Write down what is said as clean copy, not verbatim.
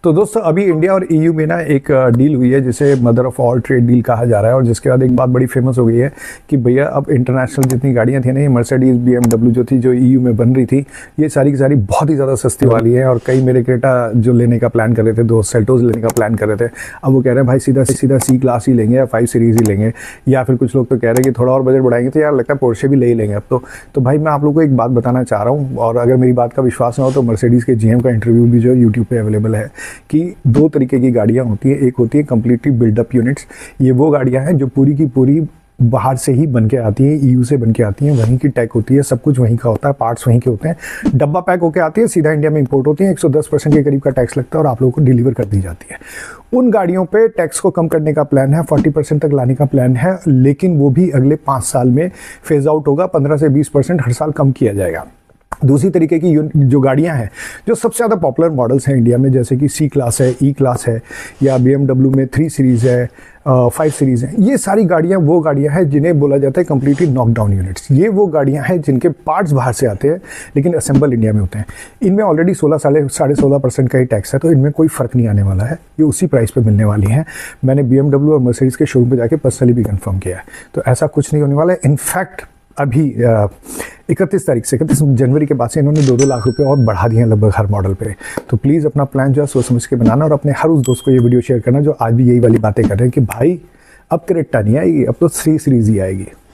तो दोस्तों अभी इंडिया और ईयू में ना एक डील हुई है जिसे mother of all trade deal कहा जा रहा है, और जिसके बाद एक बात बड़ी फेमस हो गई है कि भैया अब इंटरनेशनल जितनी गाड़ियां थी ना, ये मर्सिडीज BMW जो थी, जो ईयू में बन रही थी, ये सारी की सारी बहुत ही ज़्यादा सस्ती वाली है। और कई मेरे क्रेटा जो लेने का प्लान कर रहे थे, दो सेल्टोस लेने का प्लान कर रहे थे, अब वो कह रहे हैं भाई सीधा सीधा C क्लास ही लेंगे या 5 सीरीज़ ही लेंगे, या फिर कुछ लोग तो कह रहे हैं कि थोड़ा और बजट बढ़ाएंगे तो यार लगता है पोर्शे भी ले ही लेंगे अब तो भाई मैं आप लोगों को एक बात बताना चाह रहा हूँ, और अगर मेरी बात का विश्वास ना हो तो मर्सिडीज़ के GM का इंटरव्यू भी जो यूट्यूब पे अवेलेबल है कि दो तरीके की गाड़ियाँ होती हैं। एक होती है कम्प्लीटली बिल्डअप यूनिट्स, ये वो गाड़ियाँ हैं जो पूरी की पूरी बाहर से ही बन के आती हैं, ईयू से बन के आती हैं, वहीं की टेक होती है, सब कुछ वहीं का होता है, पार्ट्स वहीं के होते हैं, डब्बा पैक होके आती है, सीधा इंडिया में इंपोर्ट होती है, 110% के करीब का टैक्स लगता है और आप लोगों को डिलीवर कर दी जाती है। उन गाड़ियों पे टैक्स को कम करने का प्लान है, 40% तक लाने का प्लान है, लेकिन वो भी अगले 5 साल में फेज आउट होगा, 15 से 20% हर साल कम किया जाएगा। दूसरी तरीके की जो गाड़ियां हैं, जो सबसे ज़्यादा पॉपुलर मॉडल्स हैं इंडिया में, जैसे कि C क्लास है, E क्लास है, या BMW में 3 सीरीज़ है, 5 सीरीज़ हैं, ये सारी गाड़ियां वो गाड़ियां हैं जिन्हें बोला जाता है कम्प्लीटली नॉकडाउन यूनिट्स। ये वो गाड़ियां हैं जिनके पार्ट्स बाहर से आते हैं लेकिन असेंबल इंडिया में होते हैं। इनमें ऑलरेडी 16-16.5% का ही टैक्स है, तो इनमें कोई फ़र्क नहीं आने वाला है, ये उसी प्राइस पे मिलने वाली हैं। मैंने BMW और मर्सिडीज़ के शोरूम पर जाके पर्सनली भी कन्फर्म किया है, तो ऐसा कुछ नहीं होने वाला है। इनफैक्ट अभी 31 जनवरी के बाद से इन्होंने 2-2 लाख रुपए और बढ़ा दिए हैं लगभग हर मॉडल पे। तो प्लीज़ अपना प्लान जो है सोच समझ के बनाना, और अपने हर उस दोस्त को ये वीडियो शेयर करना जो आज भी यही वाली बातें कर रहे हैं कि भाई अब क्रेटा नहीं आएगी, अब तो 3 सीरीज़ ही आएगी।